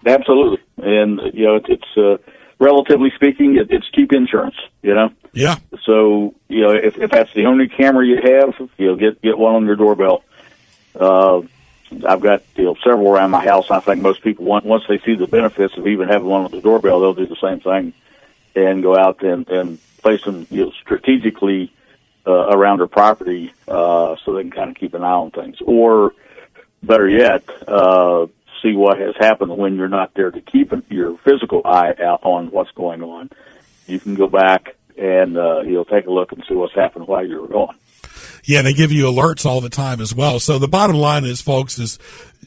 Absolutely. And, it's relatively speaking, it's cheap insurance, Yeah. So, if that's the only camera you have, get one on your doorbell. I've got, several around my house. I think most people, once they see the benefits of even having one on the doorbell, they'll do the same thing and go out and place them, strategically around their property, so they can kind of keep an eye on things. Or, better yet, see what has happened when you're not there to keep your physical eye out on what's going on. You can go back and take a look and see what's happened while you were gone. Yeah, they give you alerts all the time as well. So the bottom line is, folks, is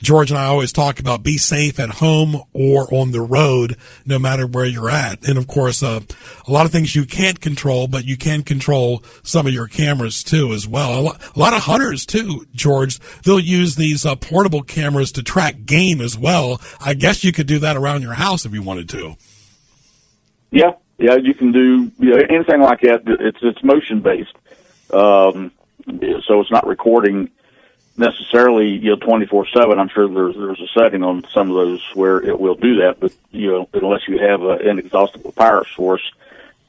George and I always talk about be safe at home or on the road, no matter where you're at. And, of course, a lot of things you can't control, but you can control some of your cameras, too, as well. A lot of hunters, too, George, they'll use these portable cameras to track game as well. I guess you could do that around your house if you wanted to. Yeah, you can do anything like that. It's motion-based. So it's not recording necessarily 24/7. I'm sure there's a setting on some of those where it will do that, but unless you have an inexhaustible power source,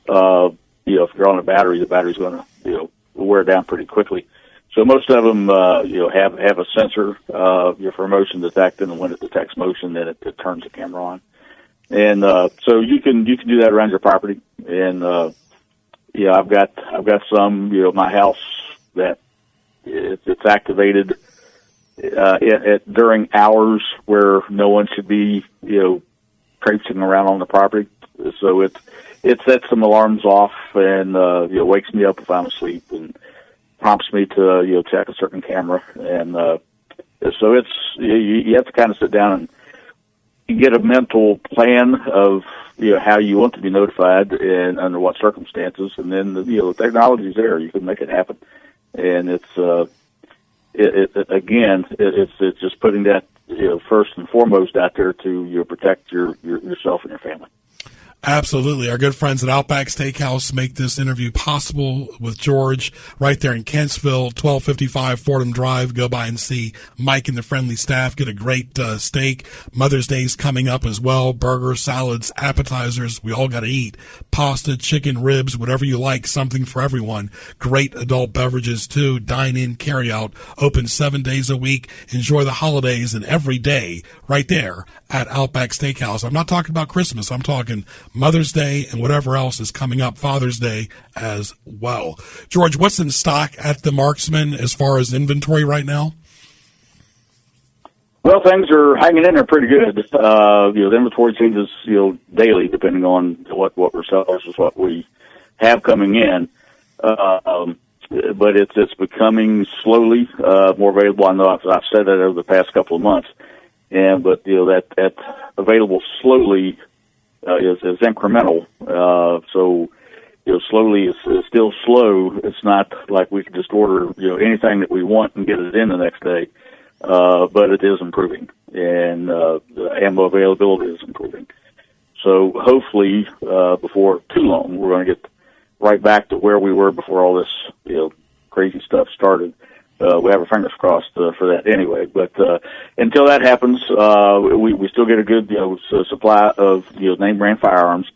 if you're on a battery, the battery's going to wear down pretty quickly. So most of them have a sensor for motion detecting, and when it detects motion, then it turns the camera on. And so you can do that around your property. And I've got some my house that it's activated during hours where no one should be traipsing around on the property. So it sets some alarms off and wakes me up if I'm asleep and prompts me to check a certain camera. And so it's you have to kind of sit down and get a mental plan of how you want to be notified and under what circumstances, and then the technology's there. You can make it happen. And it's just putting that first and foremost out there to protect yourself and your family. Absolutely. Our good friends at Outback Steakhouse make this interview possible with George right there in Kentsville, 1255 Fordham Drive. Go by and see Mike and the friendly staff. Get a great steak. Mother's Day's coming up as well. Burgers, salads, appetizers. We all got to eat. Pasta, chicken, ribs, whatever you like. Something for everyone. Great adult beverages, too. Dine in, carry out. Open 7 days a week. Enjoy the holidays and every day right there at Outback Steakhouse. I'm not talking about Christmas. I'm talking Mother's Day and whatever else is coming up, Father's Day as well. George, what's in stock at the Marksman as far as inventory right now? Well, things are hanging in there pretty good. The inventory changes, daily, depending on what we're selling versus what we have coming in. But it's becoming slowly more available. I know I've said that over the past couple of months, but that available slowly is incremental. So slowly is still slow. It's not like we can just order anything that we want and get it in the next day. But it is improving, and the ammo availability is improving. So hopefully, before too long, we're going to get right back to where we were before all this, crazy stuff started. We have our fingers crossed for that anyway. But until that happens, we still get a good supply of name brand firearms.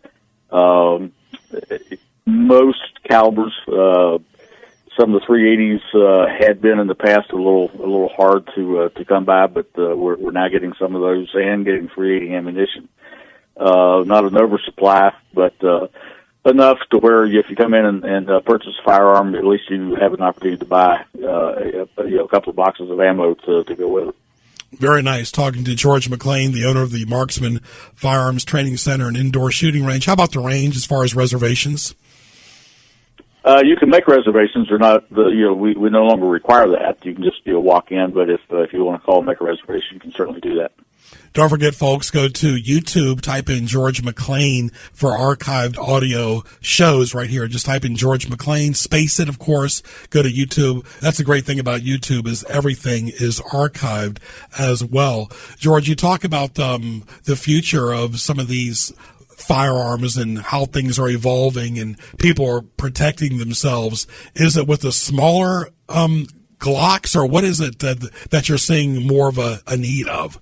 Most calibers. Some of the 380s had been in the past a little hard to come by, but we're now getting some of those and getting 380 ammunition. Not an oversupply, but enough to where if you come in and purchase a firearm, at least you have an opportunity to buy a couple of boxes of ammo to go with it. Very nice. Talking to George McClain, the owner of the Marksman Firearms Training Center and Indoor Shooting Range. How about the range as far as reservations? You can make reservations or not. We no longer require that. You can just walk in. But if you want to call and make a reservation, you can certainly do that. Don't forget, folks, go to YouTube, type in George McClain for archived audio shows right here. Just type in George McClain, space it, of course, go to YouTube. That's the great thing about YouTube is everything is archived as well. George, you talk about the future of some of these firearms and how things are evolving and people are protecting themselves. Is it with the smaller Glocks, or what is it that you're seeing more of a need of?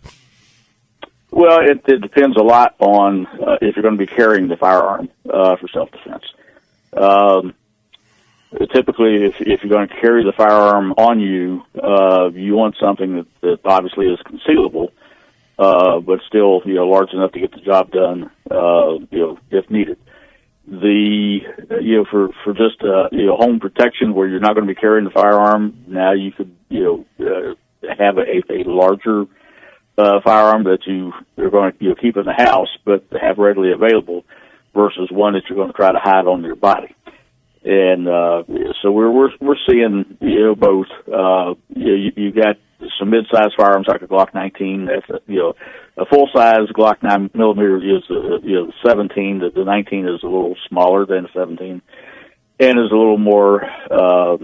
Well, it depends a lot on if you're going to be carrying the firearm for self-defense. Typically, if you're going to carry the firearm on you, you want something that obviously is concealable, but still large enough to get the job done if needed. For just home protection where you're not going to be carrying the firearm, now you could have a larger firearm that you're going to keep in the house, but have readily available, versus one that you're going to try to hide on your body. And so we're seeing both. You got some mid-sized firearms like a Glock 19. That's a full-size Glock 9mm is 17. The 19 is a little smaller than the 17, and is a little more a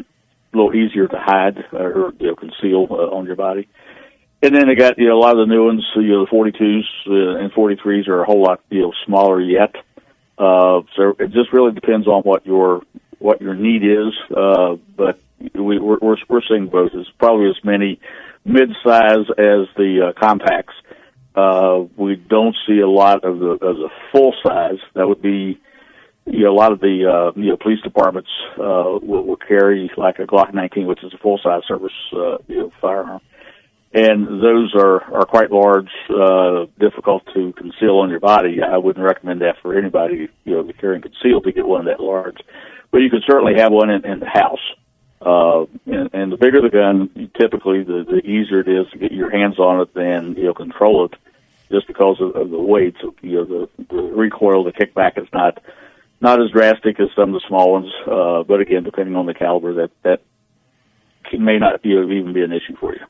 little easier to hide or conceal on your body. And then they got a lot of the new ones. The 42s and 43s are a whole lot smaller yet. So it just really depends on what your need is. But we're seeing both. It's probably as many mid-size as the compacts. We don't see a lot of the full size. That would be a lot of the police departments will carry like a Glock 19, which is a full size service firearm. And those are quite large, difficult to conceal on your body. I wouldn't recommend that for anybody, to carry and conceal to get one that large. But you could certainly have one in the house. And the bigger the gun, typically the easier it is to get your hands on it and, control it, just because of the weight. So, the recoil, the kickback is not as drastic as some of the small ones. But again, depending on the caliber, that may not even be an issue for you.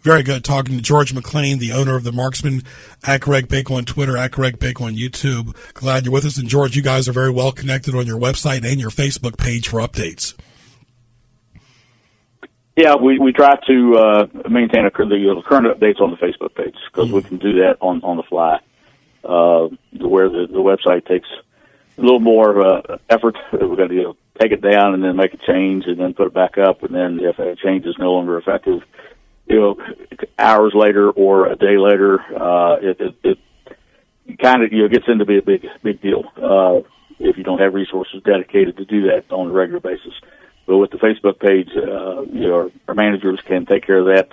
Very good. Talking to George McClain, the owner of the Marksman, at Greg Bacon on Twitter, at Greg Bacon on YouTube. Glad you're with us. And George, you guys are very well connected on your website and your Facebook page for updates. Yeah, we try to maintain the current updates on the Facebook page, because we can do that on the fly. Where the website takes a little more effort. We've got to take it down and then make a change and then put it back up. And then if a change is no longer effective, hours later or a day later, it kind of gets into be a big deal if you don't have resources dedicated to do that on a regular basis. But with the Facebook page, our managers can take care of that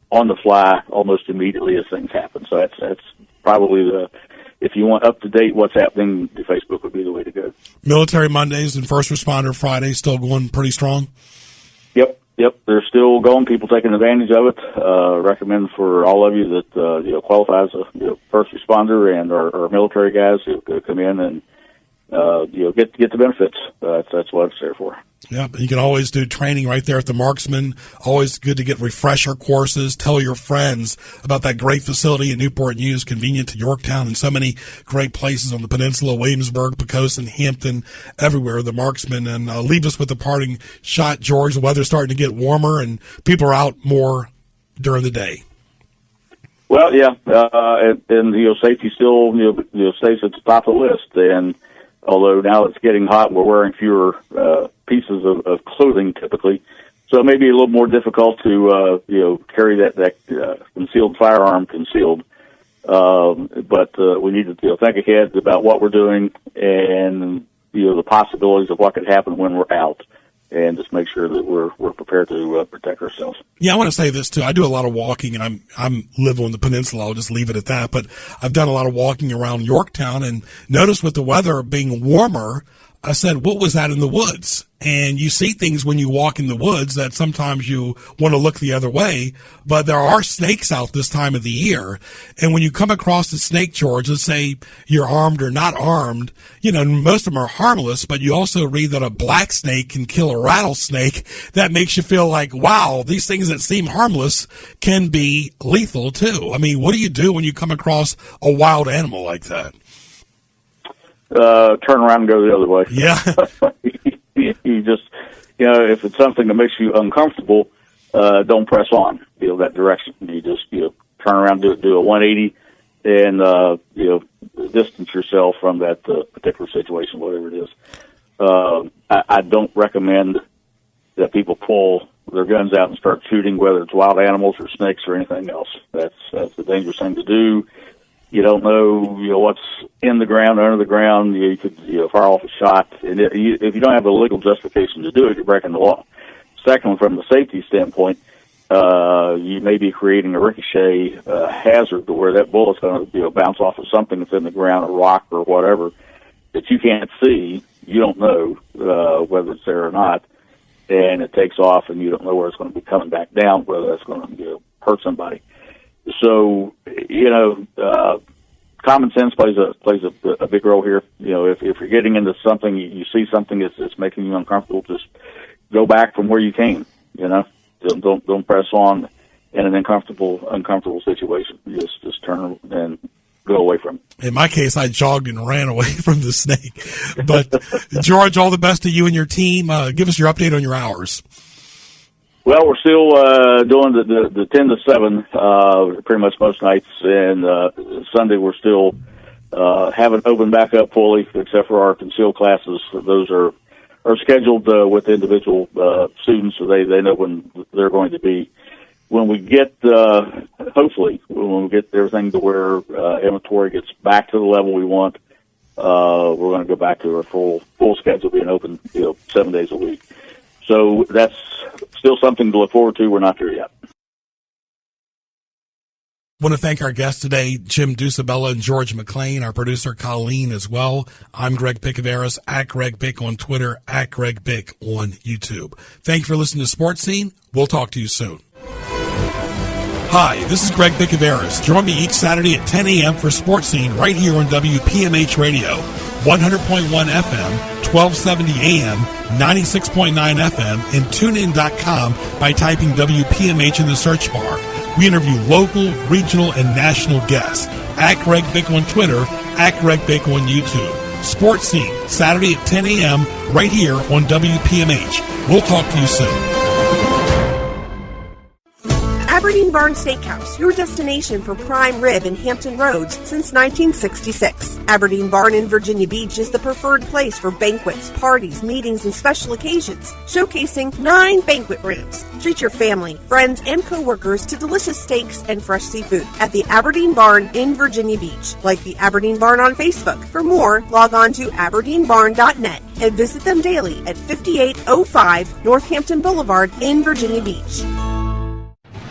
on the fly almost immediately as things happen. So that's probably if you want up to date what's happening, the Facebook would be the way to go. Military Mondays and First Responder Fridays still going pretty strong? Yep, they're still going. People taking advantage of it. Recommend for all of you that qualify as a first responder and our military guys who come in and get the benefits. That's what it's there for. Yeah, you can always do training right there at the Marksman. Always good to get refresher courses. Tell your friends about that great facility in Newport News, convenient to Yorktown, and so many great places on the peninsula, Williamsburg, Pocosin, Hampton, everywhere, the Marksman. And leave us with the parting shot, George. The weather's starting to get warmer, and people are out more during the day. Well, yeah, and safety still stays at the top of the list. And although now it's getting hot, we're wearing fewer pieces of clothing typically, so it may be a little more difficult to carry that concealed firearm concealed. But we need to think ahead about what we're doing and the possibilities of what could happen when we're out, and just make sure that we're prepared to protect ourselves. Yeah, I want to say this too. I do a lot of walking, and I'm live on the peninsula. I'll just leave it at that. But I've done a lot of walking around Yorktown, and notice with the weather being warmer, I said, what was that in the woods? And you see things when you walk in the woods that sometimes you want to look the other way, but there are snakes out this time of the year. And when you come across a snake, George, let's say you're armed or not armed, most of them are harmless, but you also read that a black snake can kill a rattlesnake. That makes you feel like, wow, these things that seem harmless can be lethal too. I mean, what do you do when you come across a wild animal like that? Turn around and go the other way. Yeah. You just, if it's something that makes you uncomfortable, don't press on, that direction. You just, turn around, do a 180 and, distance yourself from that particular situation, whatever it is. I don't recommend that people pull their guns out and start shooting, whether it's wild animals or snakes or anything else. That's a dangerous thing to do. You don't know, what's in the ground, under the ground. You could, fire off a shot. And if you don't have a legal justification to do it, you're breaking the law. Second, from the safety standpoint, you may be creating a ricochet hazard to where that bullet's going to bounce off of something that's in the ground, a rock or whatever, that you can't see. You don't know whether it's there or not. And it takes off, and you don't know where it's going to be coming back down, whether that's going to hurt somebody. So, common sense plays a big role here. If you're getting into something, you see something that's making you uncomfortable, just go back from where you came. Don't press on in an uncomfortable situation. Just turn and go away from it. In my case, I jogged and ran away from the snake. But George, all the best to you and your team. Give us your update on your hours. Well, we're still doing the 10 to 7 pretty much most nights, and Sunday we're still haven't opened back up fully, except for our concealed classes. Those are scheduled with individual students, so they know when they're going to be. When we get, hopefully, when we get everything to where inventory gets back to the level we want, we're going to go back to our full schedule, being open 7 days a week. So that's still something to look forward to. We're not there yet. I want to thank our guests today, Jim Ducibella and George McClain, our producer Colleen as well. I'm Greg Bicouvaris, at Greg Bick on Twitter, at Greg Bick on YouTube. Thank you for listening to Sports Scene. We'll talk to you soon. Hi, this is Greg Bicouvaris. Join me each Saturday at 10 a.m. for Sports Scene right here on WPMH Radio, 100.1 FM, 1270 AM, 96.9 FM, and tunein.com by typing WPMH in the search bar. We interview local, regional, and national guests. At Greg Bick on Twitter, at Greg Bick on YouTube. Sports Scene, Saturday at 10 a.m. right here on WPMH. We'll talk to you soon. Aberdeen Barn Steakhouse, your destination for prime rib in Hampton Roads since 1966. Aberdeen Barn in Virginia Beach is the preferred place for banquets, parties, meetings, and special occasions, showcasing 9 banquet rooms. Treat your family, friends, and co-workers to delicious steaks and fresh seafood at the Aberdeen Barn in Virginia Beach. Like the Aberdeen Barn on Facebook. For more, log on to aberdeenbarn.net and visit them daily at 5805 Northampton Boulevard in Virginia Beach.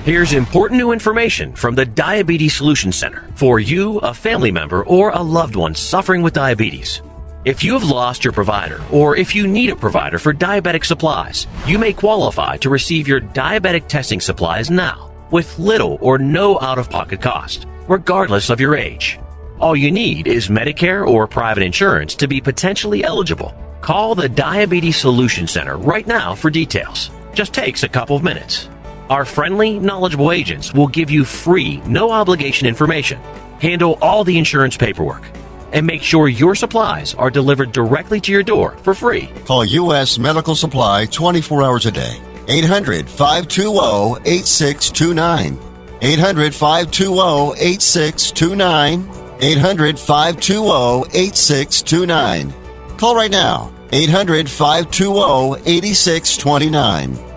Here's important new information from the Diabetes Solution Center for you, a family member, or a loved one suffering with diabetes. If you have lost your provider, or if you need a provider for diabetic supplies, you may qualify to receive your diabetic testing supplies now with little or no out-of-pocket cost, regardless of your age. All you need is Medicare or private insurance to be potentially eligible. Call the Diabetes Solution Center right now for details. Just takes a couple of minutes. Our friendly, knowledgeable agents will give you free, no-obligation information, handle all the insurance paperwork, and make sure your supplies are delivered directly to your door for free. Call U.S. Medical Supply 24 hours a day. 800-520-8629. 800-520-8629. 800-520-8629. Call right now. 800-520-8629.